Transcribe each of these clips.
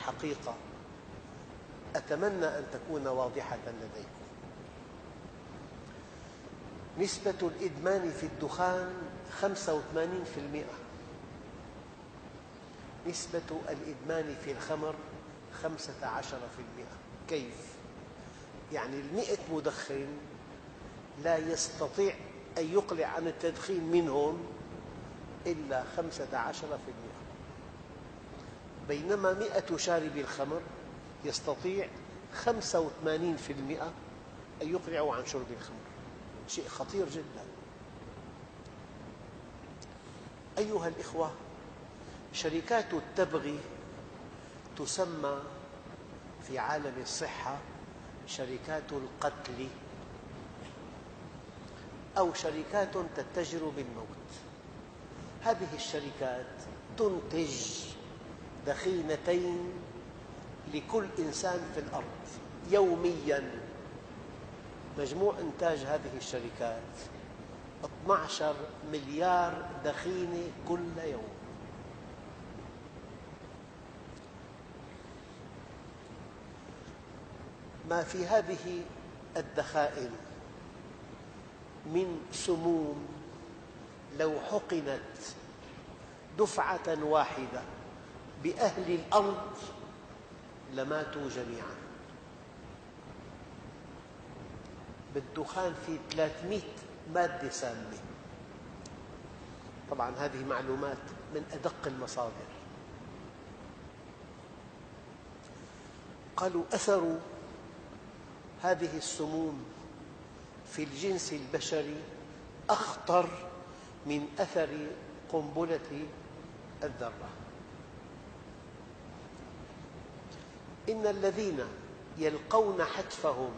حقيقة أتمنى أن تكون واضحة لديكم. نسبة الإدمان في الدخان 85%، نسبة الإدمان في الخمر 15%. كيف؟ يعني 100 مدخن لا يستطيع أن يقلع عن التدخين منهم إلا 15%، بينما 100 شارب الخمر يستطيع 85% أن يقلعوا عن شرب الخمر. شيء خطير جدا. أيها الإخوة، شركات التبغ تسمى في عالم الصحة شركات القتل أو شركات تتجر بالموت. هذه الشركات تنتج دخينتين لكل إنسان في الأرض يومياً. مجموع إنتاج هذه الشركات 12 مليار دخينة كل يوم. ما في هذه الدخائن من سموم لو حقنت دفعة واحدة بأهل الأرض لماتوا جميعاً. بالدخان في 300 مادة سامة. طبعاً هذه معلومات من أدق المصادر. قالوا أثر هذه السموم في الجنس البشري أخطر من أثر قنبلة الذرة. إن الذين يلقون حتفهم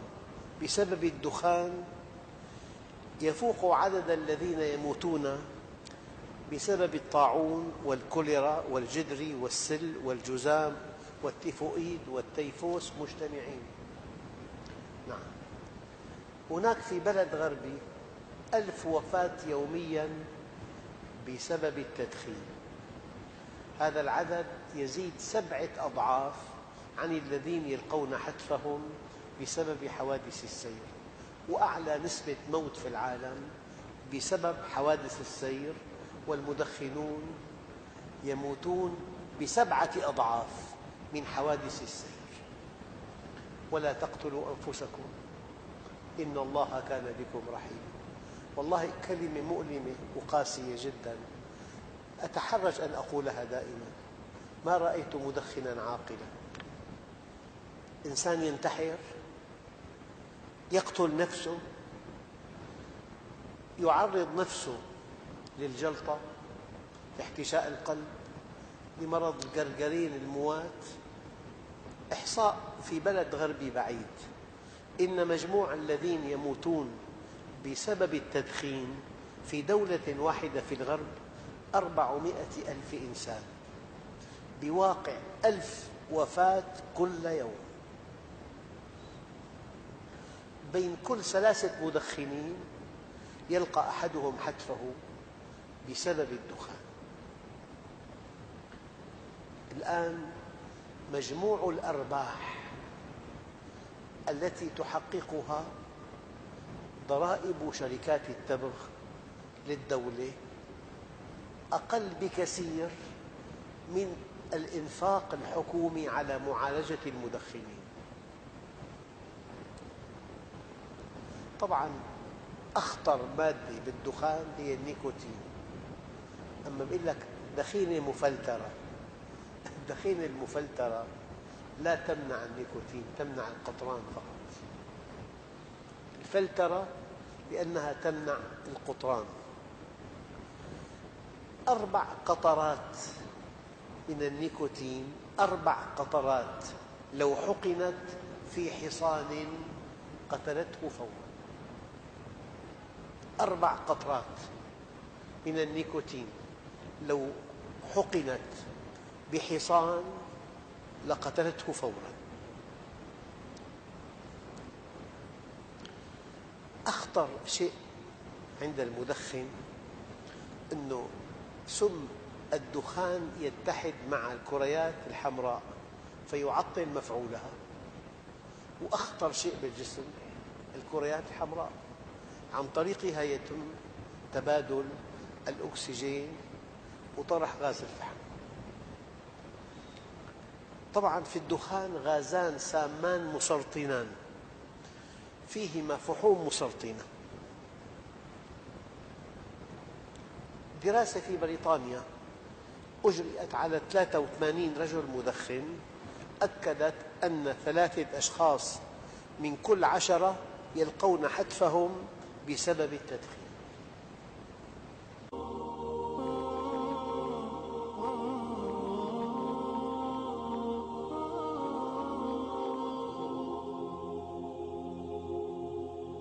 بسبب الدخان يفوق عدد الذين يموتون بسبب الطاعون والكوليرا والجدري والسل والجذام والتيفوئيد والتيفوس مجتمعين. نعم، هناك في بلد غربي 1000 وفاة يومياً بسبب التدخين. هذا العدد يزيد 7 أضعاف عن الذين يلقون حتفهم بسبب حوادث السير. وأعلى نسبة موت في العالم بسبب حوادث السير، والمدخنون يموتون ب7 أضعاف من حوادث السير. ولا تقتلوا أنفسكم إن الله كان بكم رحيما. والله كلمة مؤلمة وقاسية جدا، أتحرج أن أقولها دائما. ما رأيت مدخنا عاقلا. إنسان ينتحر، يقتل نفسه، يعرض نفسه للجلطة، لاحتشاء القلب، لمرض الجرجرين الموات. إحصاء في بلد غربي بعيد إن مجموع الذين يموتون بسبب التدخين في دولة واحدة في الغرب 400,000 إنسان، بواقع 1000 وفاة كل يوم. بين كل 3 مدخنين يلقى أحدهم حتفه بسبب الدخان. الآن مجموع الأرباح التي تحققها ضرائب شركات التبغ للدولة أقل بكثير من الإنفاق الحكومي على معالجة المدخنين. طبعاً أخطر مادة بالدخان هي النيكوتين. أما بقول لك دخينة مفلترة، الدخينة المفلترة لا تمنع النيكوتين، تمنع القطران فقط. الفلترة لأنها تمنع القطران. 4 قطرات من النيكوتين، 4 قطرات لو حقنت في حصان قتلته فوراً. 4 قطرات من النيكوتين لو حقنت بحصان لقتلته فوراً. أخطر شيء عند المدخن أنه سم الدخان يتحد مع الكريات الحمراء فيعطل مفعولها. وأخطر شيء بالجسم الكريات الحمراء، عن طريقها يتم تبادل الأكسجين وطرح غاز الفحم. طبعاً في الدخان غازان سامان مسرطنان، فيهما فحوم مسرطنة. دراسة في بريطانيا أجريت على 83 رجل مدخن أكدت أن 3 أشخاص من كل 10 يلقون حتفهم بسبب التدخين.